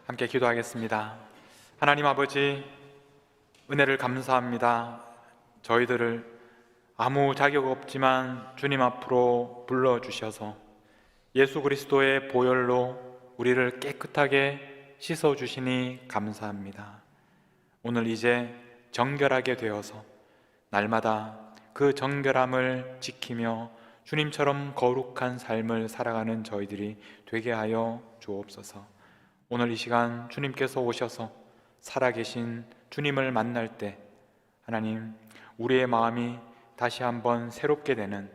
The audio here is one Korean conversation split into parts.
함께 기도하겠습니다. 하나님 아버지, 은혜를 감사합니다. 저희들을 아무 자격 없지만 주님 앞으로 불러주셔서 예수 그리스도의 보혈로 우리를 깨끗하게 씻어주시니 감사합니다. 오늘 이제 정결하게 되어서 날마다 그 정결함을 지키며 주님처럼 거룩한 삶을 살아가는 저희들이 되게 하여 주옵소서. 오늘 이 시간 주님께서 오셔서 살아계신 주님을 만날 때 하나님, 우리의 마음이 다시 한번 새롭게 되는,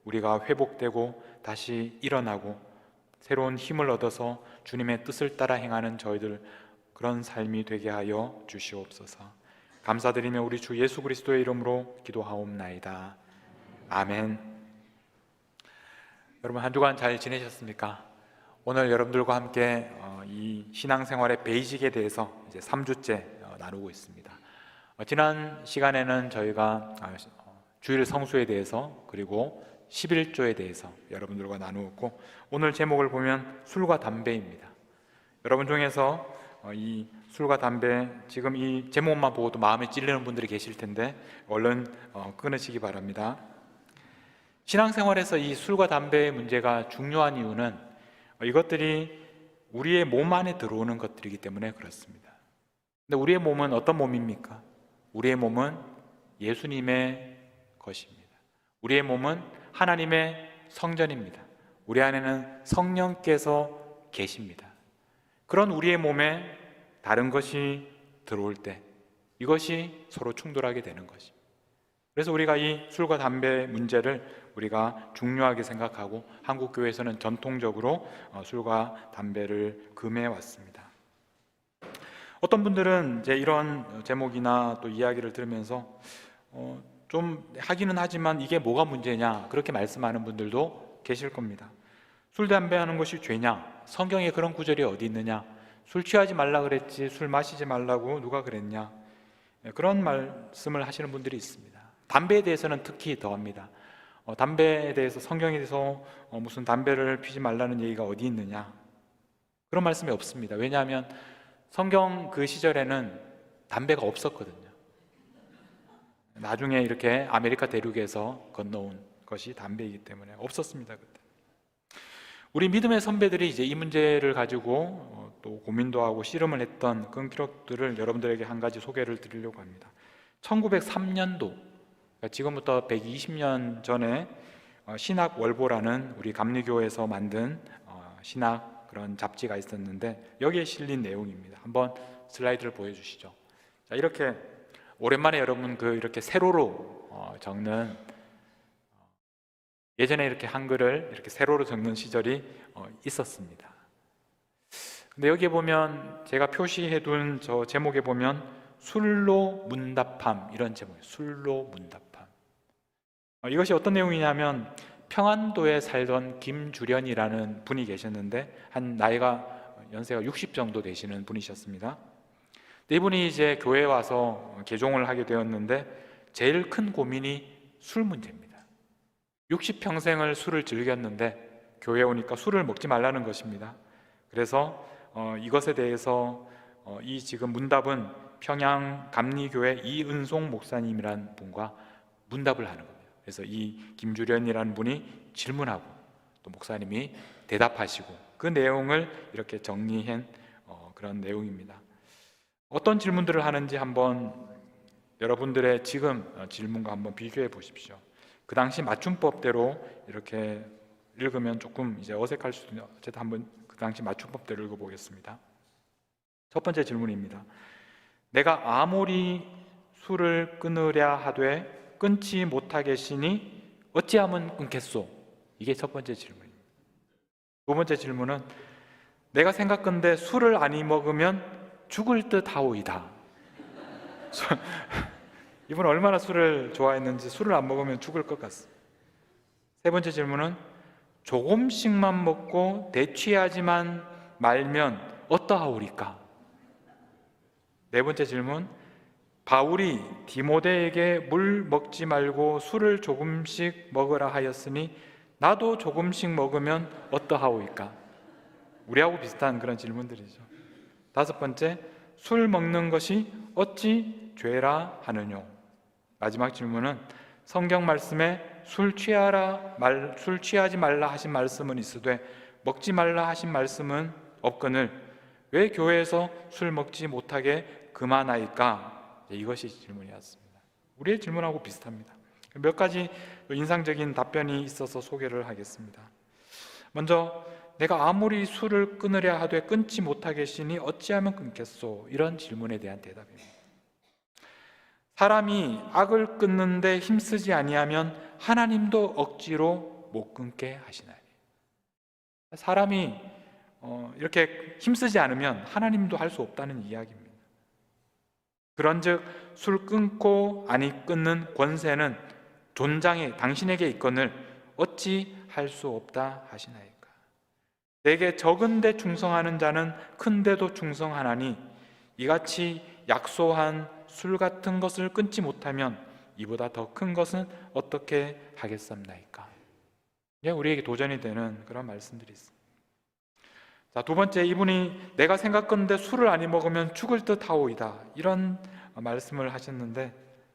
우리가 회복되고 다시 일어나고 새로운 힘을 얻어서 주님의 뜻을 따라 행하는 저희들, 그런 삶이 되게 하여 주시옵소서. 감사드리며 우리 주 예수 그리스도의 이름으로 기도하옵나이다. 아멘. 여러분, 한 주간 잘 지내셨습니까? 오늘 여러분들과 함께 이 신앙생활의 베이직에 대해서 이제 3주째 나누고 있습니다. 지난 시간에는 저희가 주일 성수에 대해서, 그리고 11조에 대해서 여러분들과 나누었고, 오늘 제목을 보면 술과 담배입니다. 여러분 중에서 이 술과 담배, 지금 이 제목만 보고도 마음에 찔리는 분들이 계실 텐데 얼른 끊으시기 바랍니다. 신앙생활에서 이 술과 담배의 문제가 중요한 이유는 이것들이 우리의 몸 안에 들어오는 것들이기 때문에 그렇습니다. 근데 우리의 몸은 어떤 몸입니까? 우리의 몸은 예수님의 것입니다. 우리의 몸은 하나님의 성전입니다. 우리 안에는 성령께서 계십니다. 그런 우리의 몸에 다른 것이 들어올 때 이것이 서로 충돌하게 되는 것입니다. 그래서 우리가 이 술과 담배 문제를 우리가 중요하게 생각하고 한국교회에서는 전통적으로 술과 담배를 금해 왔습니다. 어떤 분들은 이제 이런 제목이나 또 이야기를 들으면서 좀 하기는 하지만 이게 뭐가 문제냐, 그렇게 말씀하는 분들도 계실 겁니다. 술, 담배 하는 것이 죄냐? 성경에 그런 구절이 어디 있느냐? 술 취하지 말라 그랬지 술 마시지 말라고 누가 그랬냐? 그런 말씀을 하시는 분들이 있습니다. 담배에 대해서는 특히 더합니다. 담배에 대해서 성경에서 무슨 담배를 피지 말라는 얘기가 어디 있느냐? 그런 말씀이 없습니다. 왜냐하면 성경 그 시절에는 담배가 없었거든요. 나중에 이렇게 아메리카 대륙에서 건너온 것이 담배이기 때문에 없었습니다. 그때. 우리 믿음의 선배들이 이제 이 문제를 가지고 또 고민도 하고 씨름을 했던 그런 기록들을 여러분들에게 한 가지 소개를 드리려고 합니다. 1903년도, 지금부터 120년 전에 신학월보라는 우리 감리교에서 만든 신학 그런 잡지가 있었는데 여기에 실린 내용입니다. 한번 슬라이드를 보여주시죠. 자, 이렇게 오랜만에 여러분 이렇게 세로로 적는, 예전에 이렇게 한글을 이렇게 세로로 적는 시절이 있었습니다. 근데 여기에 보면 제가 표시해둔 저 제목에 보면 술로 문답함, 이런 제목이에요. 술로 문답함. 이것이 어떤 내용이냐면 평안도에 살던 김주련이라는 분이 계셨는데 한 연세가 60 정도 되시는 분이셨습니다. 이분이 이제 교회에 와서 개종을 하게 되었는데 제일 큰 고민이 술 문제입니다. 60평생을 술을 즐겼는데 교회에 오니까 술을 먹지 말라는 것입니다. 그래서 이것에 대해서 이 지금 문답은 평양 감리교회 이은송 목사님이란 분과 문답을 하는 겁니다. 그래서 이 김주련이라는 분이 질문하고 또 목사님이 대답하시고 그 내용을 이렇게 정리한 그런 내용입니다. 어떤 질문들을 하는지 한번 여러분들의 지금 질문과 한번 비교해 보십시오. 그 당시 맞춤법대로 이렇게 읽으면 조금 이제 어색할 수도 있는데 어쨌든 한번 그 당시 맞춤법대로 읽어보겠습니다. 첫 번째 질문입니다. 내가 아무리 술을 끊으랴 하되 끊지 못하겠으니 어찌하면 끊겠소? 이게 첫 번째 질문입니다. 두 번째 질문은 내가 생각건대 술을 아니 먹으면 죽을 듯 하오이다. 이분은 얼마나 술을 좋아했는지 술을 안 먹으면 죽을 것 같습니다. 세 번째 질문은 조금씩만 먹고 대취하지만 말면 어떠하오리까? 네 번째 질문, 바울이 디모데에게 물 먹지 말고 술을 조금씩 먹으라 하였으니 나도 조금씩 먹으면 어떠하오이까? 우리하고 비슷한 그런 질문들이죠. 다섯 번째, 술 먹는 것이 어찌 죄라 하느뇨. 마지막 질문은 성경 말씀에 술 취하지 말라 하신 말씀은 있으되 먹지 말라 하신 말씀은 없거늘 왜 교회에서 술 먹지 못하게 금하나이까? 이것이 질문이었습니다. 우리의 질문하고 비슷합니다. 몇 가지 인상적인 답변이 있어서 소개를 하겠습니다. 먼저, 내가 아무리 술을 끊으려 하되 끊지 못하겠으니 어찌하면 끊겠소? 이런 질문에 대한 대답입니다. 사람이 악을 끊는데 힘쓰지 아니하면 하나님도 억지로 못 끊게 하시나니. 사람이 이렇게 힘쓰지 않으면 하나님도 할 수 없다는 이야기입니다. 그런즉 술 끊고 아니 끊는 권세는 존장에 당신에게 있거늘 어찌 할 수 없다 하시나이까. 내게 적은데 충성하는 자는 큰데도 충성하나니 이같이 약소한 술 같은 것을 끊지 못하면 이보다 더 큰 것은 어떻게 하겠습니까? 우리에게 도전이 되는 그런 말씀들이 있습니다. 자, 두 번째, 이분이 내가 생각건대 술을 안 먹으면 죽을 듯 하오이다, 이런 말씀을 하셨는데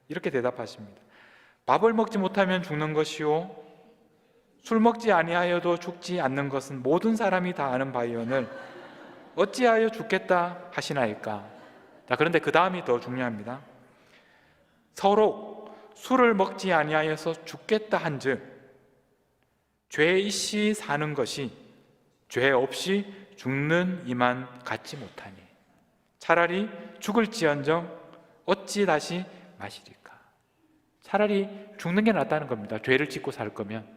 이렇게 대답하십니다. 밥을 먹지 못하면 죽는 것이요 술 먹지 아니하여도 죽지 않는 것은 모든 사람이 다 아는 바이오늘 어찌하여 죽겠다 하시나이까. 자, 그런데 그 다음이 더 중요합니다. 서로 술을 먹지 아니하여서 죽겠다 한즉 죄이시 사는 것이 죄 없이 죽는 이만 같지 못하니 차라리 죽을지언정 어찌 다시 마시리까. 차라리 죽는 게 낫다는 겁니다. 죄를 짓고 살 거면.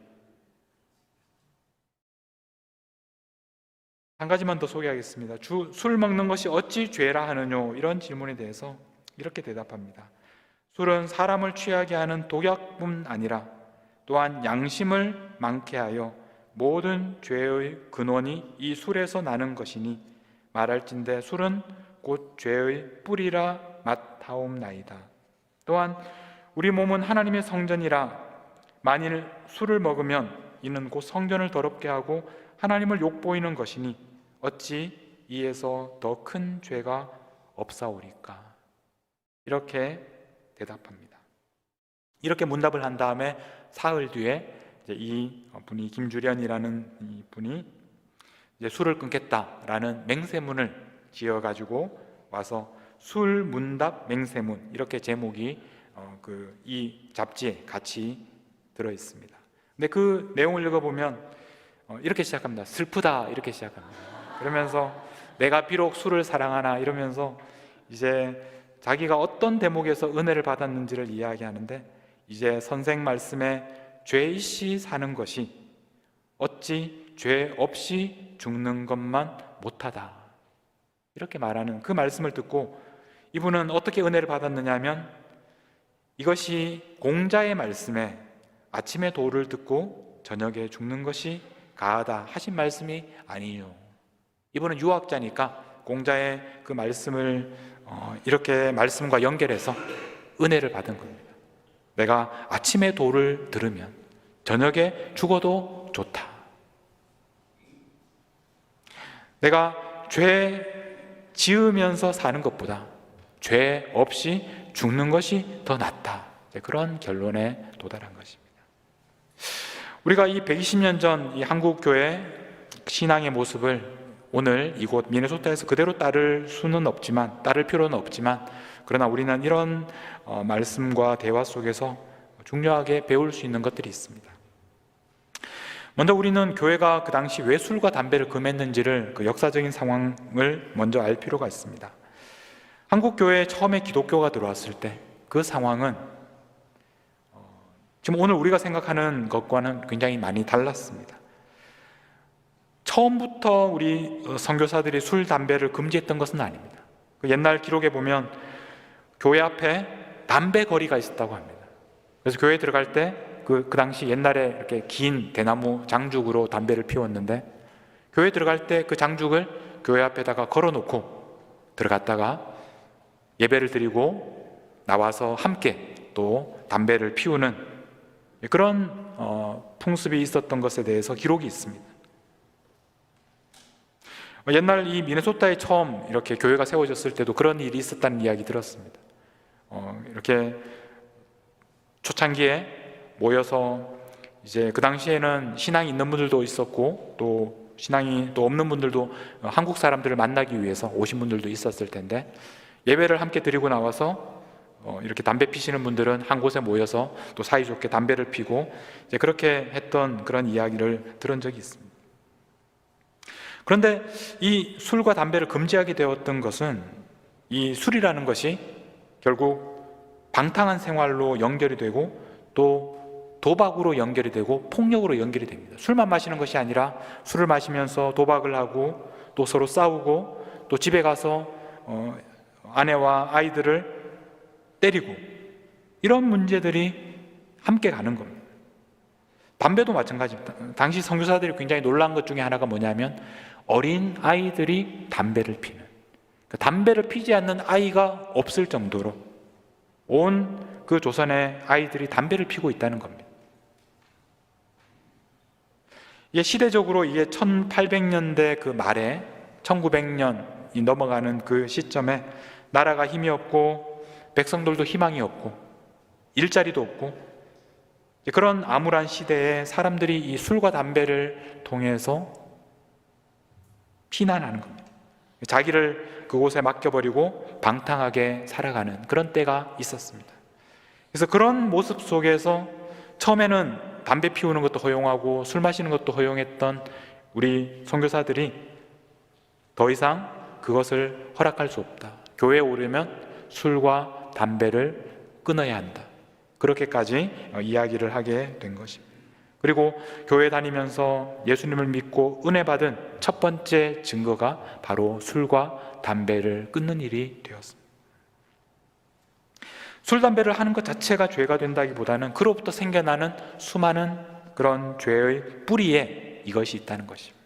한 가지만 더 소개하겠습니다. 술 먹는 것이 어찌 죄라 하느뇨? 이런 질문에 대해서 이렇게 대답합니다. 술은 사람을 취하게 하는 독약뿐 아니라 또한 양심을 망케 하여 모든 죄의 근원이 이 술에서 나는 것이니 말할진대 술은 곧 죄의 뿌리라 맡하옵나이다. 또한 우리 몸은 하나님의 성전이라 만일 술을 먹으면 이는 곧 성전을 더럽게 하고 하나님을 욕보이는 것이니 어찌 이에서 더 큰 죄가 없사오리까. 이렇게 대답합니다. 이렇게 문답을 한 다음에 사흘 뒤에 이 분이 김주련이라는 이 분이 이제 술을 끊겠다라는 맹세문을 지어가지고 와서 술 문답 맹세문, 이렇게 제목이 이 잡지에 같이 들어 있습니다. 근데 그 내용을 읽어보면 이렇게 시작합니다. 슬프다, 이렇게 시작합니다. 그러면서 내가 비록 술을 사랑하나 이러면서 이제 자기가 어떤 대목에서 은혜를 받았는지를 이야기하는데, 이제 선생 말씀에 죄이시 사는 것이 어찌 죄 없이 죽는 것만 못하다, 이렇게 말하는 그 말씀을 듣고 이분은 어떻게 은혜를 받았느냐 하면, 이것이 공자의 말씀에 아침에 도를 듣고 저녁에 죽는 것이 가하다 하신 말씀이 아니에요. 이분은 유학자니까 공자의 그 말씀을 이렇게 말씀과 연결해서 은혜를 받은 겁니다. 내가 아침에 도를 들으면 저녁에 죽어도 좋다. 내가 죄 지으면서 사는 것보다 죄 없이 죽는 것이 더 낫다. 그런 결론에 도달한 것입니다. 우리가 이 120년 전 이 한국 교회 신앙의 모습을 오늘 이곳 미네소타에서 그대로 따를 필요는 없지만, 그러나 우리는 이런 말씀과 대화 속에서 중요하게 배울 수 있는 것들이 있습니다. 먼저 우리는 교회가 그 당시 왜 술과 담배를 금했는지를, 그 역사적인 상황을 먼저 알 필요가 있습니다. 한국 교회에 처음에 기독교가 들어왔을 때 그 상황은 지금 오늘 우리가 생각하는 것과는 굉장히 많이 달랐습니다. 처음부터 우리 선교사들이 술, 담배를 금지했던 것은 아닙니다. 옛날 기록에 보면 교회 앞에 담배 거리가 있었다고 합니다. 그래서 교회에 들어갈 때 그 당시 옛날에 이렇게 긴 대나무 장죽으로 담배를 피웠는데, 교회에 들어갈 때 그 장죽을 교회 앞에다가 걸어놓고 들어갔다가 예배를 드리고 나와서 함께 또 담배를 피우는 그런 풍습이 있었던 것에 대해서 기록이 있습니다. 옛날 이 미네소타에 처음 이렇게 교회가 세워졌을 때도 그런 일이 있었다는 이야기 들었습니다. 이렇게 초창기에 모여서 이제 그 당시에는 신앙이 있는 분들도 있었고 또 신앙이 또 없는 분들도 한국 사람들을 만나기 위해서 오신 분들도 있었을 텐데, 예배를 함께 드리고 나와서 이렇게 담배 피시는 분들은 한 곳에 모여서 또 사이좋게 담배를 피고 이제 그렇게 했던 그런 이야기를 들은 적이 있습니다. 그런데 이 술과 담배를 금지하게 되었던 것은, 이 술이라는 것이 결국 방탕한 생활로 연결이 되고 또 도박으로 연결이 되고 폭력으로 연결이 됩니다. 술만 마시는 것이 아니라 술을 마시면서 도박을 하고 또 서로 싸우고 또 집에 가서 아내와 아이들을 때리고, 이런 문제들이 함께 가는 겁니다. 담배도 마찬가지입니다. 당시 선교사들이 굉장히 놀란 것 중에 하나가 뭐냐면 어린 아이들이 담배를 피는, 담배를 피지 않는 아이가 없을 정도로 온 그 조선의 아이들이 담배를 피고 있다는 겁니다. 이게 시대적으로 이게 1800년대 그 말에 1900년이 넘어가는 그 시점에 나라가 힘이 없고 백성들도 희망이 없고 일자리도 없고 그런 암울한 시대에 사람들이 이 술과 담배를 통해서 피난하는 겁니다. 자기를 그곳에 맡겨버리고 방탕하게 살아가는 그런 때가 있었습니다. 그래서 그런 모습 속에서 처음에는 담배 피우는 것도 허용하고 술 마시는 것도 허용했던 우리 선교사들이 더 이상 그것을 허락할 수 없다. 교회에 오려면 술과 담배를 끊어야 한다. 그렇게까지 이야기를 하게 된 것입니다. 그리고 교회 다니면서 예수님을 믿고 은혜 받은 첫 번째 증거가 바로 술과 담배를 끊는 일이 되었습니다. 술, 담배를 하는 것 자체가 죄가 된다기보다는 그로부터 생겨나는 수많은 그런 죄의 뿌리에 이것이 있다는 것입니다.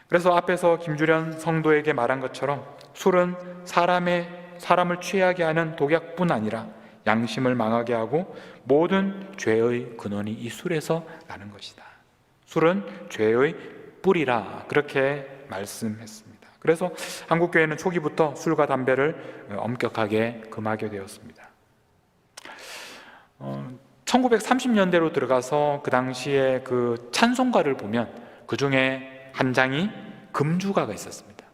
그래서 앞에서 김주련 성도에게 말한 것처럼 술은 사람을 취하게 하는 독약뿐 아니라 양심을 망하게 하고 모든 죄의 근원이 이 술에서 나는 것이다. 술은 죄의 뿌리라, 그렇게 말씀했습니다. 그래서 한국교회는 초기부터 술과 담배를 엄격하게 금하게 되었습니다. 1930년대로 들어가서 그 당시에 그 찬송가를 보면 그 중에 한 장이 금주가가 있었습니다.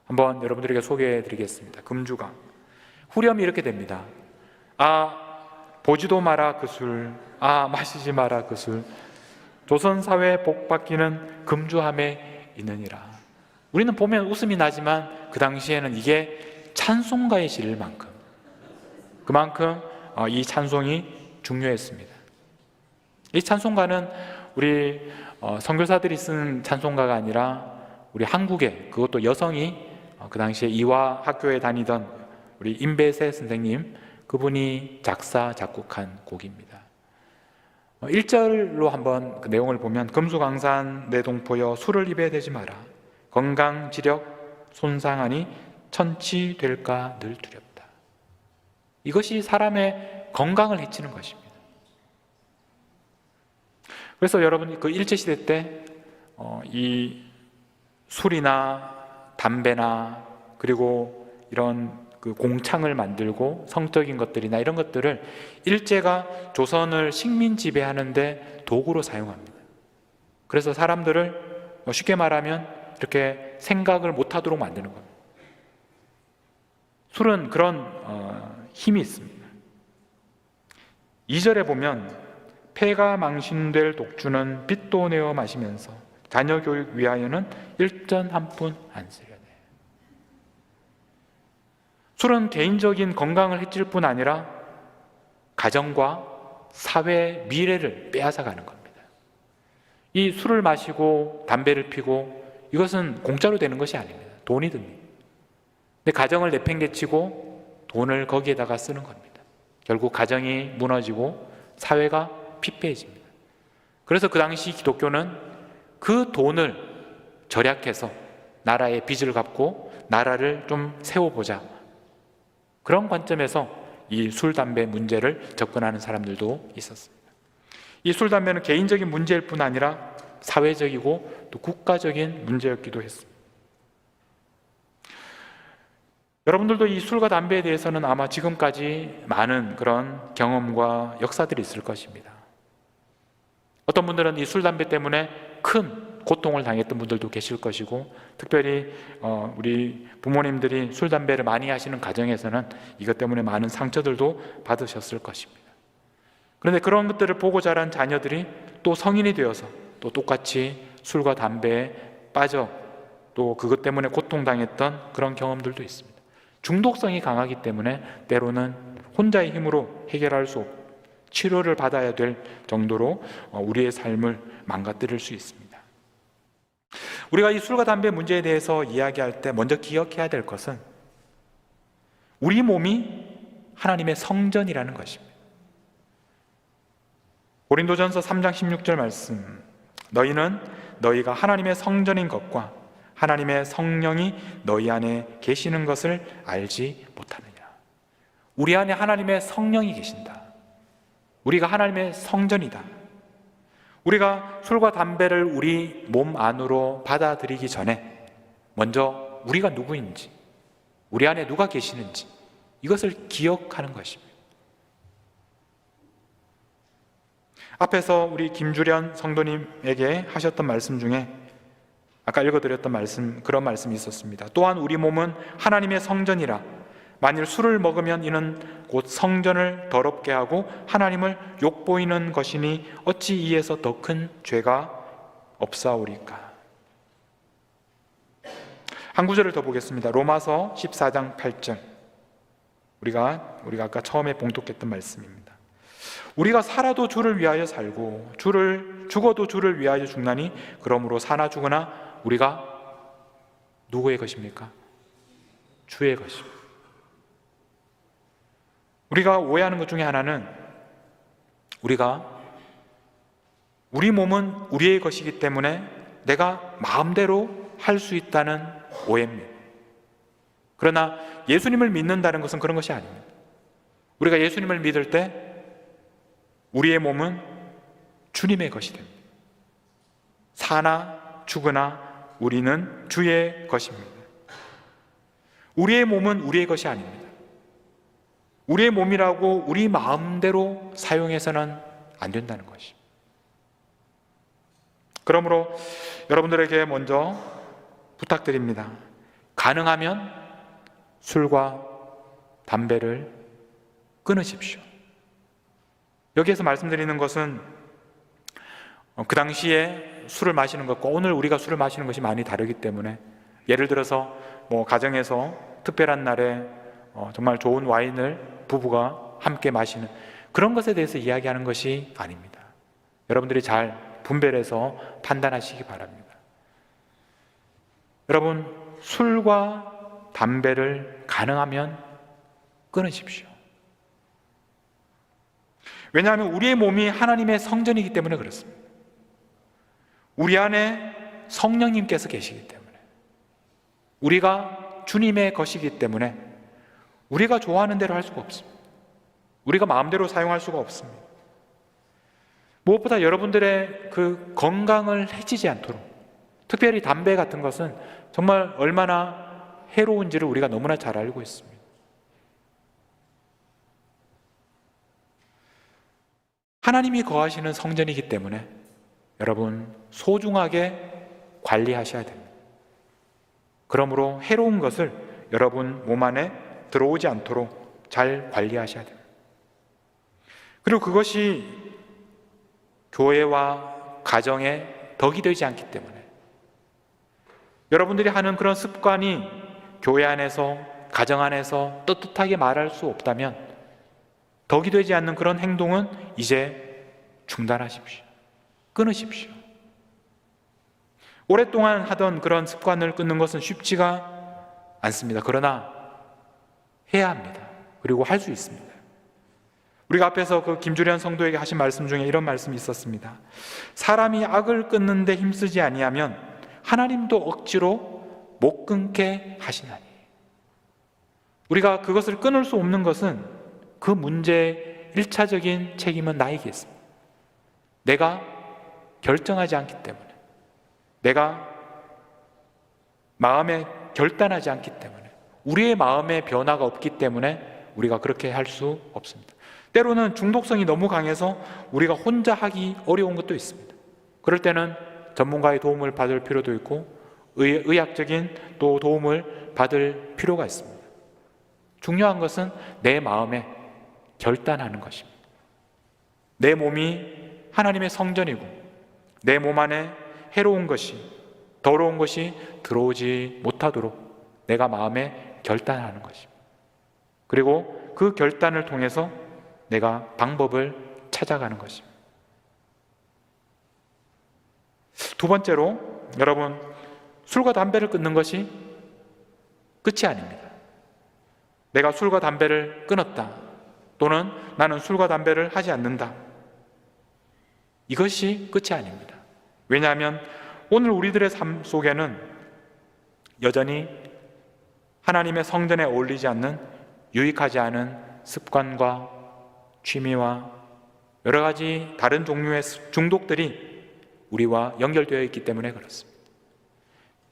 한번 여러분들에게 소개해 드리겠습니다. 금주가. 후렴이 이렇게 됩니다. 보지도 마라 그 술, 마시지 마라 그 술, 조선사회 복받기는 금주함에 있느니라. 우리는 보면 웃음이 나지만 그 당시에는 이게 찬송가에 실릴 만큼, 그만큼 이 찬송이 중요했습니다. 이 찬송가는 우리 선교사들이 쓴 찬송가가 아니라 우리 한국의, 그것도 여성이 그 당시에 이화 학교에 다니던 우리 임배세 선생님, 그분이 작사 작곡한 곡입니다. 1절로 한번 그 내용을 보면, 금수강산 내 동포여 술을 입에 대지 마라. 건강 지력 손상하니 천치될까 늘 두렵다. 이것이 사람의 건강을 해치는 것입니다. 그래서 여러분 그 일제시대 때 이 술이나 담배나 그리고 이런 그 공창을 만들고 성적인 것들이나 이런 것들을 일제가 조선을 식민 지배하는데 도구로 사용합니다. 그래서 사람들을 쉽게 말하면 이렇게 생각을 못하도록 만드는 겁니다. 술은 그런 힘이 있습니다. 2절에 보면 폐가 망신될 독주는 빚도 내어 마시면서 자녀 교육 위하여는 일전 한 푼 안 쓰려네. 술은 개인적인 건강을 해칠 뿐 아니라 가정과 사회의 미래를 빼앗아가는 겁니다. 이 술을 마시고 담배를 피고 이것은 공짜로 되는 것이 아닙니다. 돈이 듭니다. 근데 가정을 내팽개치고 돈을 거기에다가 쓰는 겁니다. 결국 가정이 무너지고 사회가 피폐해집니다. 그래서 그 당시 기독교는 그 돈을 절약해서 나라의 빚을 갚고 나라를 좀 세워보자, 그런 관점에서 이 술, 담배 문제를 접근하는 사람들도 있었습니다. 이 술, 담배는 개인적인 문제일 뿐 아니라 사회적이고 또 국가적인 문제였기도 했습니다. 여러분들도 이 술과 담배에 대해서는 아마 지금까지 많은 그런 경험과 역사들이 있을 것입니다. 어떤 분들은 이 술, 담배 때문에 큰 고통을 당했던 분들도 계실 것이고, 특별히 우리 부모님들이 술, 담배를 많이 하시는 가정에서는 이것 때문에 많은 상처들도 받으셨을 것입니다. 그런데 그런 것들을 보고 자란 자녀들이 또 성인이 되어서 또 똑같이 술과 담배에 빠져 또 그것 때문에 고통당했던 그런 경험들도 있습니다. 중독성이 강하기 때문에 때로는 혼자의 힘으로 해결할 수 없고 치료를 받아야 될 정도로 우리의 삶을 망가뜨릴 수 있습니다. 우리가 이 술과 담배 문제에 대해서 이야기할 때 먼저 기억해야 될 것은 우리 몸이 하나님의 성전이라는 것입니다. 고린도전서 3장 16절 말씀, 너희는 너희가 하나님의 성전인 것과 하나님의 성령이 너희 안에 계시는 것을 알지 못하느냐. 우리 안에 하나님의 성령이 계신다. 우리가 하나님의 성전이다. 우리가 술과 담배를 우리 몸 안으로 받아들이기 전에 먼저 우리가 누구인지, 우리 안에 누가 계시는지 이것을 기억하는 것입니다. 앞에서 우리 김주련 성도님에게 하셨던 말씀 중에 아까 읽어드렸던 말씀, 그런 말씀이 있었습니다. 또한 우리 몸은 하나님의 성전이라 만일 술을 먹으면 이는 곧 성전을 더럽게 하고 하나님을 욕보이는 것이니 어찌 이에서 더 큰 죄가 없사오리까. 한 구절을 더 보겠습니다. 로마서 14장 8절. 우리가 아까 처음에 봉독했던 말씀입니다. 우리가 살아도 주를 위하여 살고 죽어도 주를 위하여 죽나니 그러므로 사나 죽으나 우리가 누구의 것입니까? 주의 것입니다. 우리가 오해하는 것 중에 하나는 우리 몸은 우리의 것이기 때문에 내가 마음대로 할 수 있다는 오해입니다. 그러나 예수님을 믿는다는 것은 그런 것이 아닙니다. 우리가 예수님을 믿을 때 우리의 몸은 주님의 것이 됩니다. 사나 죽으나 우리는 주의 것입니다. 우리의 몸은 우리의 것이 아닙니다. 우리의 몸이라고 우리 마음대로 사용해서는 안 된다는 것입니다. 그러므로 여러분들에게 먼저 부탁드립니다. 가능하면 술과 담배를 끊으십시오. 여기에서 말씀드리는 것은 그 당시에 술을 마시는 것과 오늘 우리가 술을 마시는 것이 많이 다르기 때문에, 예를 들어서 가정에서 특별한 날에 정말 좋은 와인을 부부가 함께 마시는 그런 것에 대해서 이야기하는 것이 아닙니다. 여러분들이 잘 분별해서 판단하시기 바랍니다. 여러분, 술과 담배를 가능하면 끊으십시오. 왜냐하면 우리의 몸이 하나님의 성전이기 때문에 그렇습니다. 우리 안에 성령님께서 계시기 때문에, 우리가 주님의 것이기 때문에 우리가 좋아하는 대로 할 수가 없습니다. 우리가 마음대로 사용할 수가 없습니다. 무엇보다 여러분들의 그 건강을 해치지 않도록, 특별히 담배 같은 것은 정말 얼마나 해로운지를 우리가 너무나 잘 알고 있습니다. 하나님이 거하시는 성전이기 때문에 여러분 소중하게 관리하셔야 됩니다. 그러므로 해로운 것을 여러분 몸 안에 들어오지 않도록 잘 관리하셔야 됩니다. 그리고 그것이 교회와 가정에 덕이 되지 않기 때문에, 여러분들이 하는 그런 습관이 교회 안에서, 가정 안에서 떳떳하게 말할 수 없다면 덕이 되지 않는 그런 행동은 이제 중단하십시오. 끊으십시오. 오랫동안 하던 그런 습관을 끊는 것은 쉽지가 않습니다. 그러나 해야 합니다. 그리고 할 수 있습니다. 우리가 앞에서 그 김주련 성도에게 하신 말씀 중에 이런 말씀이 있었습니다. 사람이 악을 끊는데 힘쓰지 아니하면 하나님도 억지로 못 끊게 하시나니. 우리가 그것을 끊을 수 없는 것은 그 문제의 1차적인 책임은 나에게 있습니다. 내가 결정하지 않기 때문에, 내가 마음에 결단하지 않기 때문에, 우리의 마음의 변화가 없기 때문에 우리가 그렇게 할 수 없습니다. 때로는 중독성이 너무 강해서 우리가 혼자 하기 어려운 것도 있습니다. 그럴 때는 전문가의 도움을 받을 필요도 있고 의학적인 또 도움을 받을 필요가 있습니다. 중요한 것은 내 마음에 결단하는 것입니다. 내 몸이 하나님의 성전이고 내 몸 안에 해로운 것이, 더러운 것이 들어오지 못하도록 내가 마음에 결단하는 것입니다. 그리고 그 결단을 통해서 내가 방법을 찾아가는 것입니다. 두 번째로, 여러분, 술과 담배를 끊는 것이 끝이 아닙니다. 내가 술과 담배를 끊었다, 또는 나는 술과 담배를 하지 않는다, 이것이 끝이 아닙니다. 왜냐하면 오늘 우리들의 삶 속에는 여전히 하나님의 성전에 어울리지 않는, 유익하지 않은 습관과 취미와 여러 가지 다른 종류의 중독들이 우리와 연결되어 있기 때문에 그렇습니다.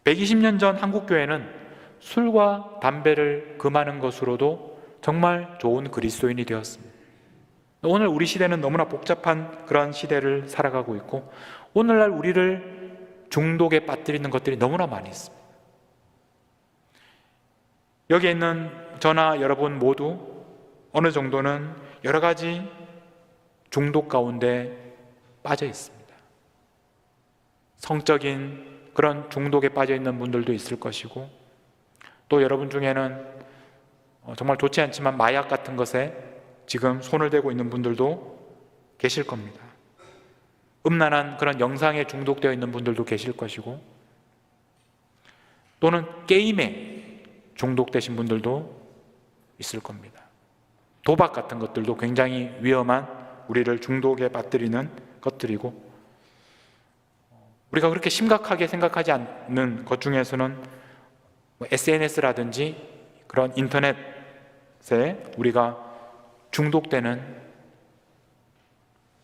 120년 전 한국교회는 술과 담배를 금하는 것으로도 정말 좋은 그리스도인이 되었습니다. 오늘 우리 시대는 너무나 복잡한 그런 시대를 살아가고 있고, 오늘날 우리를 중독에 빠뜨리는 것들이 너무나 많이 있습니다. 여기에 있는 저나 여러분 모두 어느 정도는 여러 가지 중독 가운데 빠져 있습니다. 성적인 그런 중독에 빠져 있는 분들도 있을 것이고, 또 여러분 중에는 정말 좋지 않지만 마약 같은 것에 지금 손을 대고 있는 분들도 계실 겁니다. 음란한 그런 영상에 중독되어 있는 분들도 계실 것이고, 또는 게임에 중독되신 분들도 있을 겁니다. 도박 같은 것들도 굉장히 위험한, 우리를 중독에 빠뜨리는 것들이고, 우리가 그렇게 심각하게 생각하지 않는 것 중에서는 SNS라든지 그런 인터넷에 우리가 중독되는,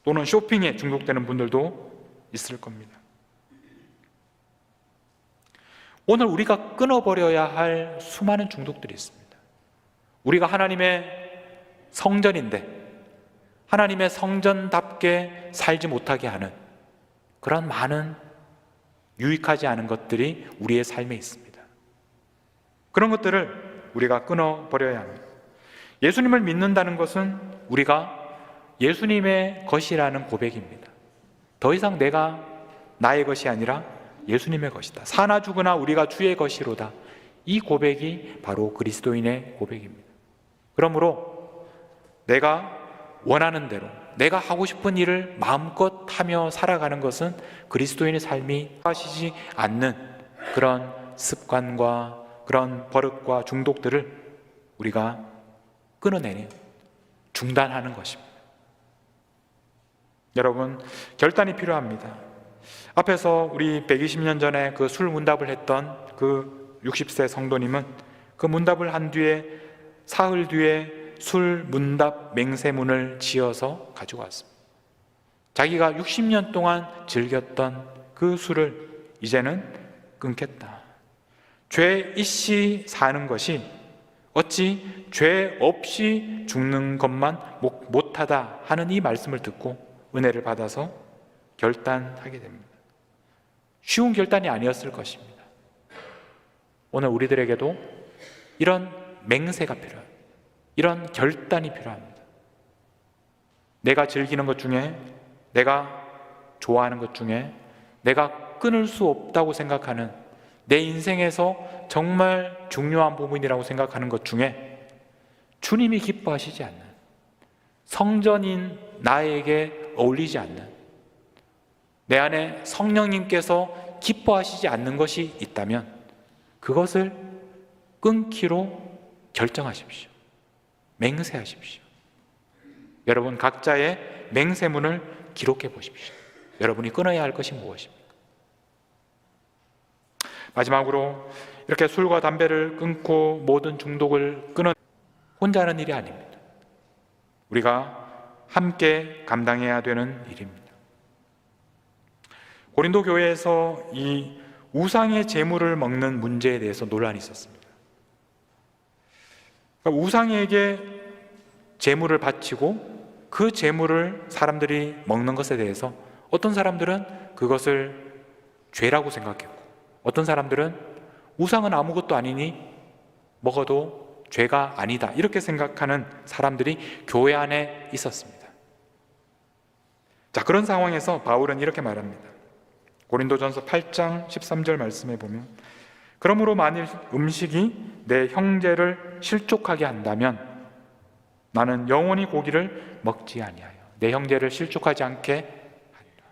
또는 쇼핑에 중독되는 분들도 있을 겁니다. 오늘 우리가 끊어버려야 할 수많은 중독들이 있습니다. 우리가 하나님의 성전인데 하나님의 성전답게 살지 못하게 하는 그런 많은 유익하지 않은 것들이 우리의 삶에 있습니다. 그런 것들을 우리가 끊어버려야 합니다. 예수님을 믿는다는 것은 우리가 예수님의 것이라는 고백입니다. 더 이상 내가 나의 것이 아니라 예수님의 것이다. 사나 죽으나 우리가 주의 것이로다. 이 고백이 바로 그리스도인의 고백입니다. 그러므로 내가 원하는 대로, 내가 하고 싶은 일을 마음껏 하며 살아가는 것은 그리스도인의 삶이 하시지 않는 그런 습관과 그런 버릇과 중독들을 우리가 끊어내는, 중단하는 것입니다. 여러분, 결단이 필요합니다. 앞에서 우리 120년 전에 그 술 문답을 했던 그 60세 성도님은 그 문답을 한 뒤에 사흘 뒤에 술 문답 맹세문을 지어서 가지고 왔습니다. 자기가 60년 동안 즐겼던 그 술을 이제는 끊겠다. 죄 있이 사는 것이 어찌 죄 없이 죽는 것만 못하다 하는 이 말씀을 듣고 은혜를 받아서 결단하게 됩니다. 쉬운 결단이 아니었을 것입니다. 오늘 우리들에게도 이런 맹세가 필요합니다. 이런 결단이 필요합니다. 내가 즐기는 것 중에, 내가 좋아하는 것 중에, 내가 끊을 수 없다고 생각하는, 내 인생에서 정말 중요한 부분이라고 생각하는 것 중에 주님이 기뻐하시지 않는, 성전인 나에게 어울리지 않는, 내 안에 성령님께서 기뻐하시지 않는 것이 있다면 그것을 끊기로 결정하십시오. 맹세하십시오. 여러분 각자의 맹세문을 기록해 보십시오. 여러분이 끊어야 할 것이 무엇입니까? 마지막으로, 이렇게 술과 담배를 끊고 모든 중독을 끊어 혼자 하는 일이 아닙니다. 우리가 함께 감당해야 되는 일입니다. 고린도 교회에서 이 우상의 제물을 먹는 문제에 대해서 논란이 있었습니다. 그러니까 우상에게 제물을 바치고 그 제물을 사람들이 먹는 것에 대해서 어떤 사람들은 그것을 죄라고 생각했고, 어떤 사람들은 우상은 아무것도 아니니 먹어도 죄가 아니다 이렇게 생각하는 사람들이 교회 안에 있었습니다. 자, 그런 상황에서 바울은 이렇게 말합니다. 고린도전서 8장 13절 말씀에 보면, 그러므로 만일 음식이 내 형제를 실족하게 한다면 나는 영원히 고기를 먹지 아니하여 내 형제를 실족하지 않게 하리라.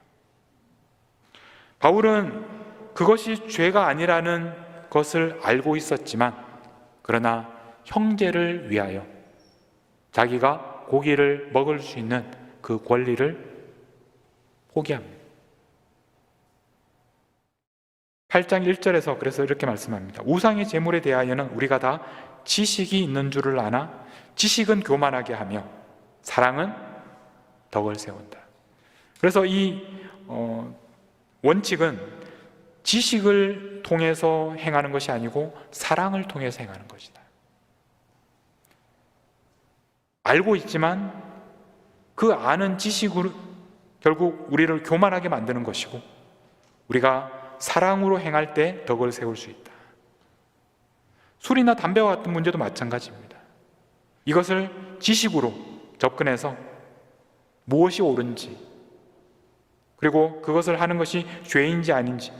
바울은 그것이 죄가 아니라는 것을 알고 있었지만, 그러나 형제를 위하여 자기가 고기를 먹을 수 있는 그 권리를 포기합니다. 8장 1절에서 그래서 이렇게 말씀합니다. 우상의 제물에 대하여는 우리가 다 지식이 있는 줄을 아나 지식은 교만하게 하며 사랑은 덕을 세운다. 그래서 이 원칙은 지식을 통해서 행하는 것이 아니고 사랑을 통해서 행하는 것이다. 알고 있지만 그 아는 지식으로 결국 우리를 교만하게 만드는 것이고, 우리가 사랑으로 행할 때 덕을 세울 수 있다. 술이나 담배와 같은 문제도 마찬가지입니다. 이것을 지식으로 접근해서 무엇이 옳은지, 그리고 그것을 하는 것이 죄인지 아닌지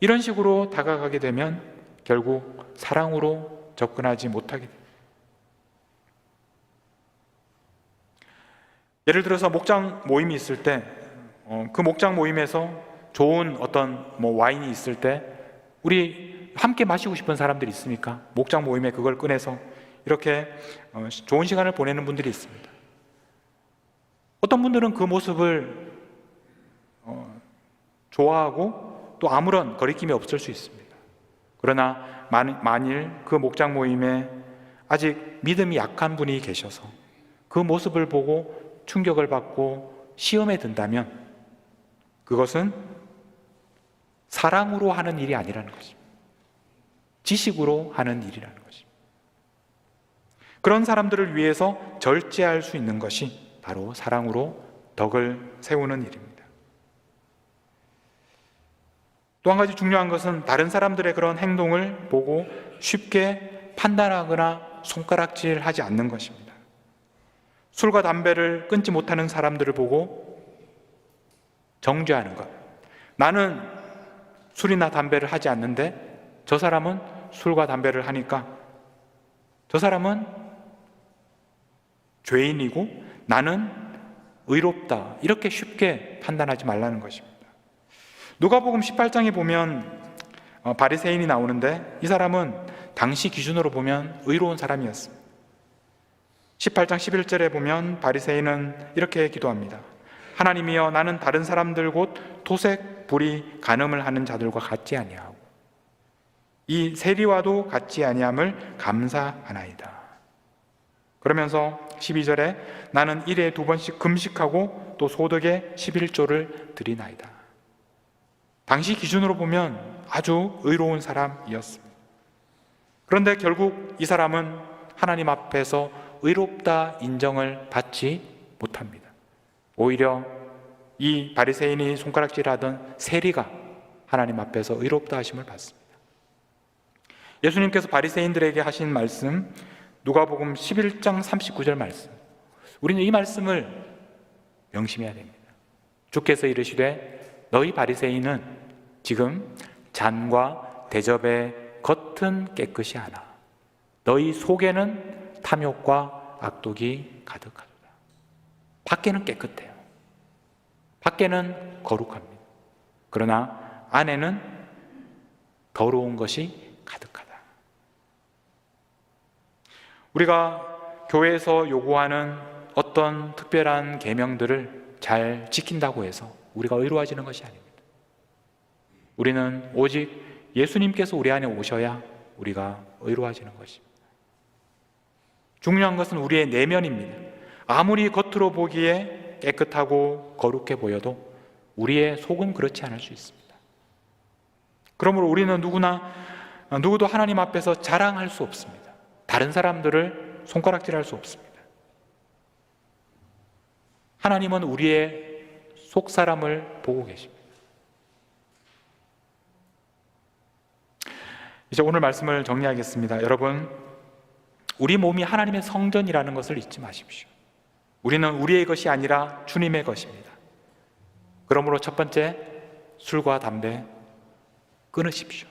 이런 식으로 다가가게 되면 결국 사랑으로 접근하지 못하게 됩니다. 예를 들어서 목장 모임이 있을 때 그 목장 모임에서 좋은 어떤 와인이 있을 때 우리 함께 마시고 싶은 사람들이 있습니까? 목장 모임에 그걸 꺼내서 이렇게 좋은 시간을 보내는 분들이 있습니다. 어떤 분들은 그 모습을 좋아하고 또 아무런 거리낌이 없을 수 있습니다. 그러나 만일 그 목장 모임에 아직 믿음이 약한 분이 계셔서 그 모습을 보고 충격을 받고 시험에 든다면 그것은 사랑으로 하는 일이 아니라는 것입니다. 지식으로 하는 일이라는 것입니다. 그런 사람들을 위해서 절제할 수 있는 것이 바로 사랑으로 덕을 세우는 일입니다. 또 한 가지 중요한 것은 다른 사람들의 그런 행동을 보고 쉽게 판단하거나 손가락질하지 않는 것입니다. 술과 담배를 끊지 못하는 사람들을 보고 정죄하는 것. 나는 술이나 담배를 하지 않는데 저 사람은 술과 담배를 하니까 저 사람은 죄인이고 나는 의롭다, 이렇게 쉽게 판단하지 말라는 것입니다. 누가복음 18장에 보면 바리새인이 나오는데 이 사람은 당시 기준으로 보면 의로운 사람이었습니다. 18장 11절에 보면 바리새인은 이렇게 기도합니다. 하나님이여, 나는 다른 사람들 곧 토색, 불의, 간음을 하는 자들과 같지 아니하고 이 세리와도 같지 아니함을 감사하나이다. 그러면서 12절에 나는 일에 2번씩 금식하고 또 소득의 11조를 드리나이다. 당시 기준으로 보면 아주 의로운 사람이었습니다. 그런데 결국 이 사람은 하나님 앞에서 의롭다 인정을 받지 못합니다. 오히려 이 바리새인이 손가락질하던 세리가 하나님 앞에서 의롭다 하심을 받습니다. 예수님께서 바리새인들에게 하신 말씀, 누가복음 11장 39절 말씀, 우리는 이 말씀을 명심해야 됩니다. 주께서 이르시되 너희 바리새인은 지금 잔과 대접의 겉은 깨끗이 하나 너희 속에는 탐욕과 악독이 가득하도다. 밖에는 깨끗해요. 밖에는 거룩합니다. 그러나 안에는 더러운 것이 가득하다. 우리가 교회에서 요구하는 어떤 특별한 계명들을 잘 지킨다고 해서 우리가 의로워지는 것이 아닙니다. 우리는 오직 예수님께서 우리 안에 오셔야 우리가 의로워지는 것입니다. 중요한 것은 우리의 내면입니다. 아무리 겉으로 보기에 깨끗하고 거룩해 보여도 우리의 속은 그렇지 않을 수 있습니다. 그러므로 우리는 누구도 하나님 앞에서 자랑할 수 없습니다. 다른 사람들을 손가락질할 수 없습니다. 하나님은 우리의 속사람을 보고 계십니다. 이제 오늘 말씀을 정리하겠습니다. 여러분, 우리 몸이 하나님의 성전이라는 것을 잊지 마십시오. 우리는 우리의 것이 아니라 주님의 것입니다. 그러므로 첫 번째, 술과 담배 끊으십시오.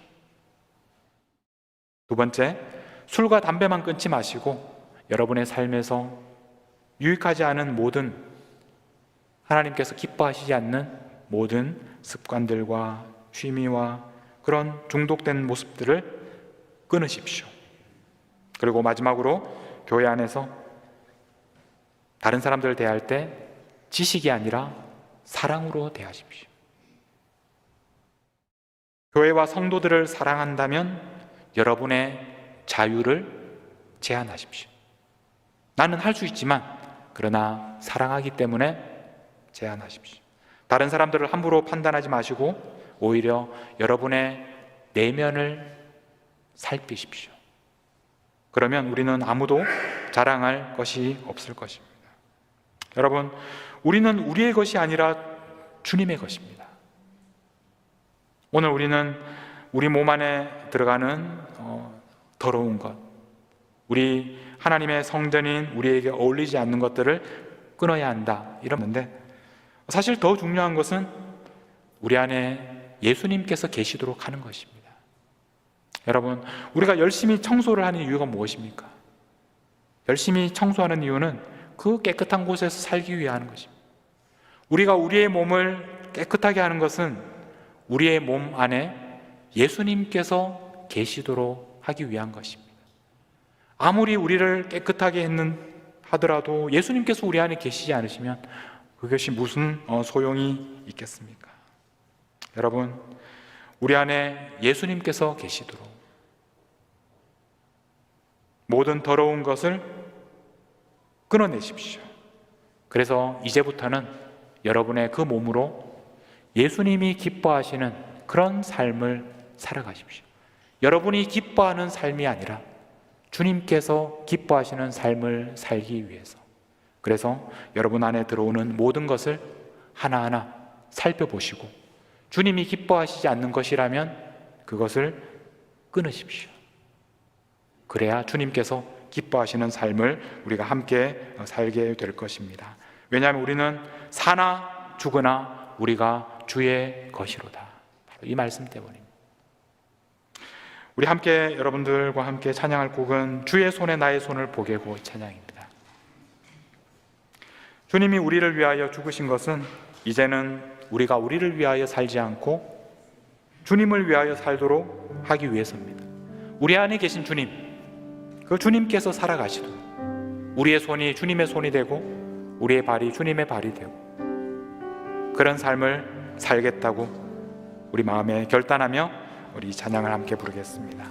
두 번째, 술과 담배만 끊지 마시고 여러분의 삶에서 유익하지 않은 모든, 하나님께서 기뻐하시지 않는 모든 습관들과 취미와 그런 중독된 모습들을 끊으십시오. 그리고 마지막으로 교회 안에서 다른 사람들을 대할 때 지식이 아니라 사랑으로 대하십시오. 교회와 성도들을 사랑한다면 여러분의 자유를 제한하십시오. 나는 할 수 있지만 그러나 사랑하기 때문에 제한하십시오. 다른 사람들을 함부로 판단하지 마시고 오히려 여러분의 내면을 살피십시오. 그러면 우리는 아무도 자랑할 것이 없을 것입니다. 여러분, 우리는 우리의 것이 아니라 주님의 것입니다. 오늘 우리는 우리 몸 안에 들어가는 더러운 것, 우리 하나님의 성전인 우리에게 어울리지 않는 것들을 끊어야 한다 이러는데, 사실 더 중요한 것은 우리 안에 예수님께서 계시도록 하는 것입니다. 여러분, 우리가 열심히 청소를 하는 이유가 무엇입니까? 열심히 청소하는 이유는 그 깨끗한 곳에서 살기 위해 하는 것입니다. 우리가 우리의 몸을 깨끗하게 하는 것은 우리의 몸 안에 예수님께서 계시도록 하기 위한 것입니다. 아무리 우리를 깨끗하게 하더라도 예수님께서 우리 안에 계시지 않으시면 그것이 무슨 소용이 있겠습니까? 여러분, 우리 안에 예수님께서 계시도록 모든 더러운 것을 끊어내십시오. 그래서 이제부터는 여러분의 그 몸으로 예수님이 기뻐하시는 그런 삶을 살아가십시오. 여러분이 기뻐하는 삶이 아니라 주님께서 기뻐하시는 삶을 살기 위해서, 그래서 여러분 안에 들어오는 모든 것을 하나하나 살펴보시고 주님이 기뻐하시지 않는 것이라면 그것을 끊으십시오. 그래야 주님께서 기뻐하시는 삶을 우리가 함께 살게 될 것입니다. 왜냐하면 우리는 사나 죽으나 우리가 주의 것이로다. 바로 이 말씀 때문입니다. 우리 함께 여러분들과 함께 찬양할 곡은 주의 손에 나의 손을 보게고 찬양입니다. 주님이 우리를 위하여 죽으신 것은 이제는 우리가 우리를 위하여 살지 않고 주님을 위하여 살도록 하기 위해서입니다. 우리 안에 계신 주님, 그 주님께서 살아가시도록 우리의 손이 주님의 손이 되고 우리의 발이 주님의 발이 되고 그런 삶을 살겠다고 우리 마음에 결단하며 우리 찬양을 함께 부르겠습니다.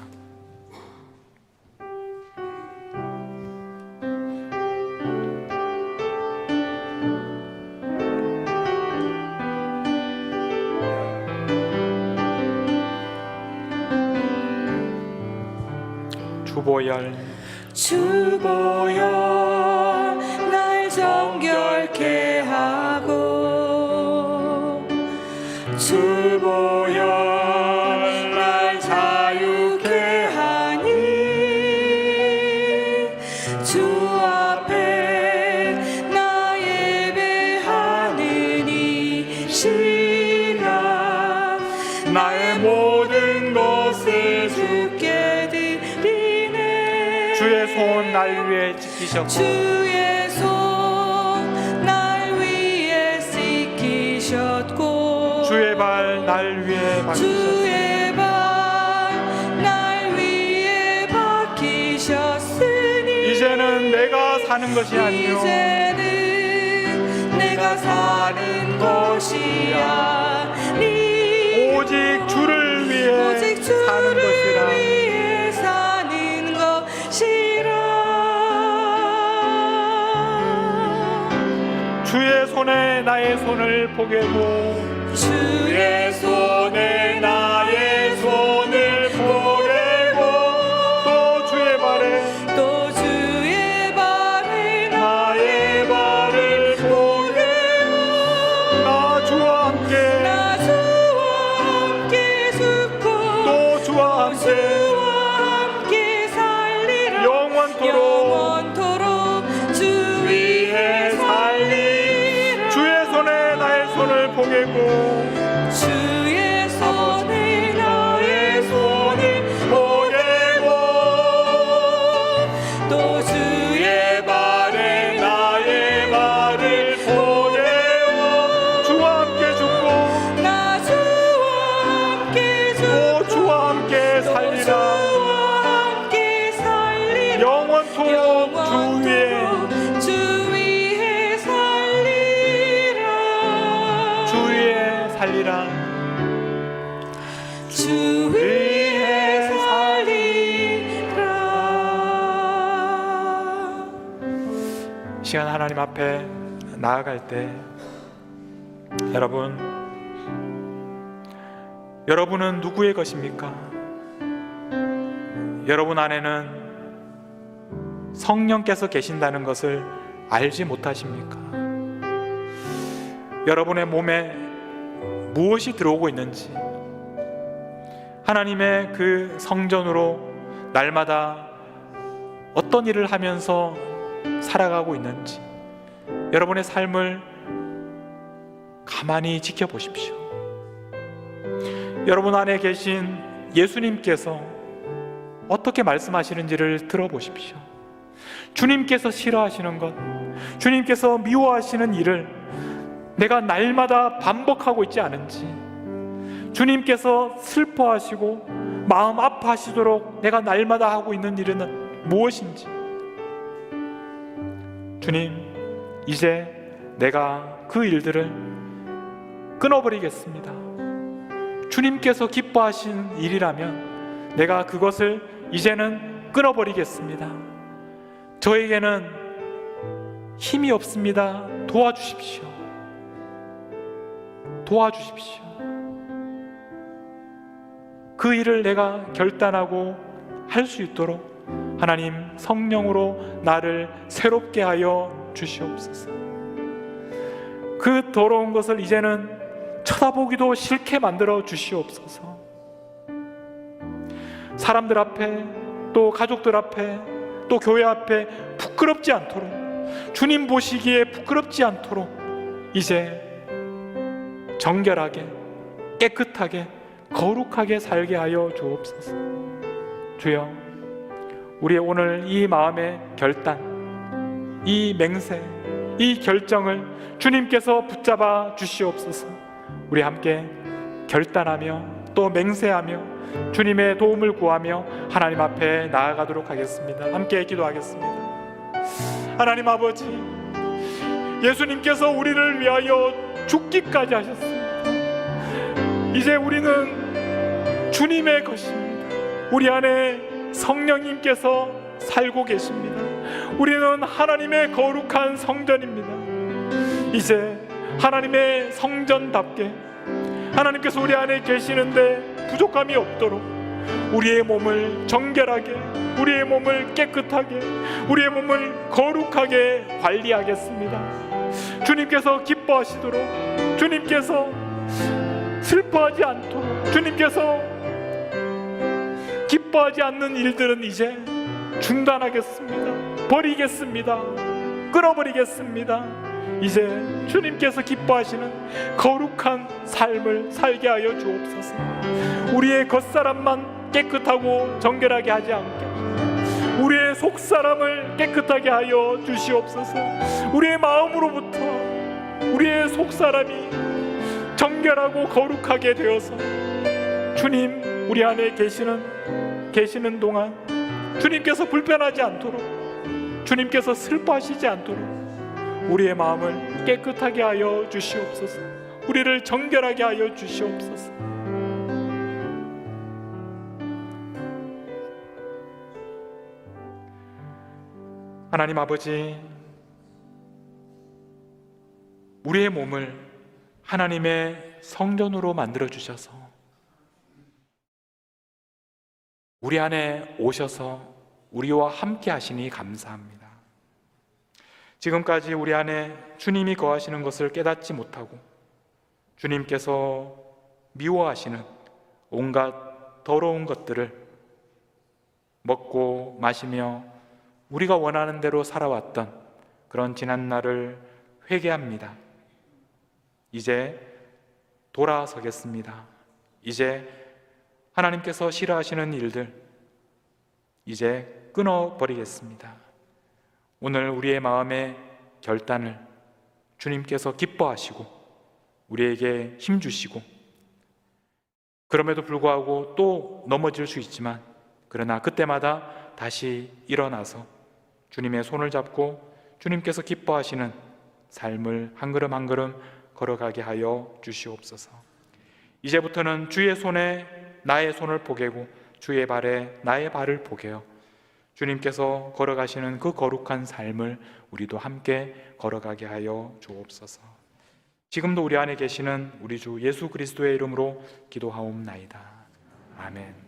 주보혈 날 정결케 하고 주보혈 날 자유케 하니 주 앞에 나 예배하는 이 시간 나의 모든 것을 주께 드리네. 주의 손 날 위에 지키셨고 주의 손 날 위에 지키셨고 주의 발 날 위에 박히셨습니다. 주의 발 날 위에 박히셨으니 이제는 내가 사는 것이 아니요 이제는 내가 사는 것이 아니 오직 주를 위해 오직 사는 주를 것이라. 위해 사는 것이라. 주의 손에 나의 손을 보게고 주의 손에 나의 손을 보내고 또 주의 발에 또 주의 주와 함께 살리라 영원토록 주 위에 살리라 주의 손에 나의 손을 보내고 주의 손에 나의 손을 보내고 또 주의 발에 나의 발을 보내고 주와 함께 죽고 나 주와 함께 또 주와 함께 살리라 주와 함께 살리라 영원토록 주 위에 살리라 주 위에 살리라 주 위에 살리라 시간 하나님 앞에 나아갈 때 여러분은 누구의 것입니까? 여러분 안에는 성령께서 계신다는 것을 알지 못하십니까? 여러분의 몸에 무엇이 들어오고 있는지, 하나님의 그 성전으로 날마다 어떤 일을 하면서 살아가고 있는지 여러분의 삶을 가만히 지켜보십시오. 여러분 안에 계신 예수님께서 어떻게 말씀하시는지를 들어보십시오. 주님께서 싫어하시는 것, 주님께서 미워하시는 일을 내가 날마다 반복하고 있지 않은지, 주님께서 슬퍼하시고 마음 아파하시도록 내가 날마다 하고 있는 일은 무엇인지, 주님, 이제 내가 그 일들을 끊어버리겠습니다. 주님께서 기뻐하신 일이라면 내가 그것을 이제는 끊어버리겠습니다. 저에게는 힘이 없습니다. 도와주십시오. 도와주십시오. 그 일을 내가 결단하고 할 수 있도록 하나님 성령으로 나를 새롭게 하여 주시옵소서. 그 더러운 것을 이제는 쳐다보기도 싫게 만들어 주시옵소서. 사람들 앞에, 또 가족들 앞에, 또 교회 앞에 부끄럽지 않도록, 주님 보시기에 부끄럽지 않도록 이제 정결하게, 깨끗하게, 거룩하게 살게 하여 주옵소서. 주여, 우리의 오늘 이 마음의 결단, 이 맹세, 이 결정을 주님께서 붙잡아 주시옵소서. 우리 함께 결단하며 또 맹세하며 주님의 도움을 구하며 하나님 앞에 나아가도록 하겠습니다. 함께 기도하겠습니다. 하나님 아버지, 예수님께서 우리를 위하여 죽기까지 하셨습니다. 이제 우리는 주님의 것입니다. 우리 안에 성령님께서 살고 계십니다. 우리는 하나님의 거룩한 성전입니다. 이제 하나님의 성전답게 하나님께서 우리 안에 계시는데 부족함이 없도록 우리의 몸을 정결하게, 우리의 몸을 깨끗하게, 우리의 몸을 거룩하게 관리하겠습니다. 주님께서 기뻐하시도록, 주님께서 슬퍼하지 않도록, 주님께서 기뻐하지 않는 일들은 이제 중단하겠습니다. 버리겠습니다. 끊어버리겠습니다. 이제 주님께서 기뻐하시는 거룩한 삶을 살게 하여 주옵소서. 우리의 겉사람만 깨끗하고 정결하게 하지 않게 우리의 속사람을 깨끗하게 하여 주시옵소서. 우리의 마음으로부터 우리의 속사람이 정결하고 거룩하게 되어서 주님 우리 안에 계시는 동안 주님께서 불편하지 않도록, 주님께서 슬퍼하시지 않도록 우리의 마음을 깨끗하게 하여 주시옵소서. 우리를 정결하게 하여 주시옵소서. 하나님 아버지, 우리의 몸을 하나님의 성전으로 만들어 주셔서 우리 안에 오셔서 우리와 함께 하시니 감사합니다. 지금까지 우리 안에 주님이 거하시는 것을 깨닫지 못하고 주님께서 미워하시는 온갖 더러운 것들을 먹고 마시며 우리가 원하는 대로 살아왔던 그런 지난 날을 회개합니다. 이제 돌아서겠습니다. 이제 하나님께서 싫어하시는 일들 이제 끊어버리겠습니다. 오늘 우리의 마음의 결단을 주님께서 기뻐하시고 우리에게 힘주시고, 그럼에도 불구하고 또 넘어질 수 있지만 그러나 그때마다 다시 일어나서 주님의 손을 잡고 주님께서 기뻐하시는 삶을 한 걸음 한 걸음 걸어가게 하여 주시옵소서. 이제부터는 주의 손에 나의 손을 포개고 주의 발에 나의 발을 포개어 주님께서 걸어가시는 그 거룩한 삶을 우리도 함께 걸어가게 하여 주옵소서. 지금도 우리 안에 계시는 우리 주 예수 그리스도의 이름으로 기도하옵나이다. 아멘.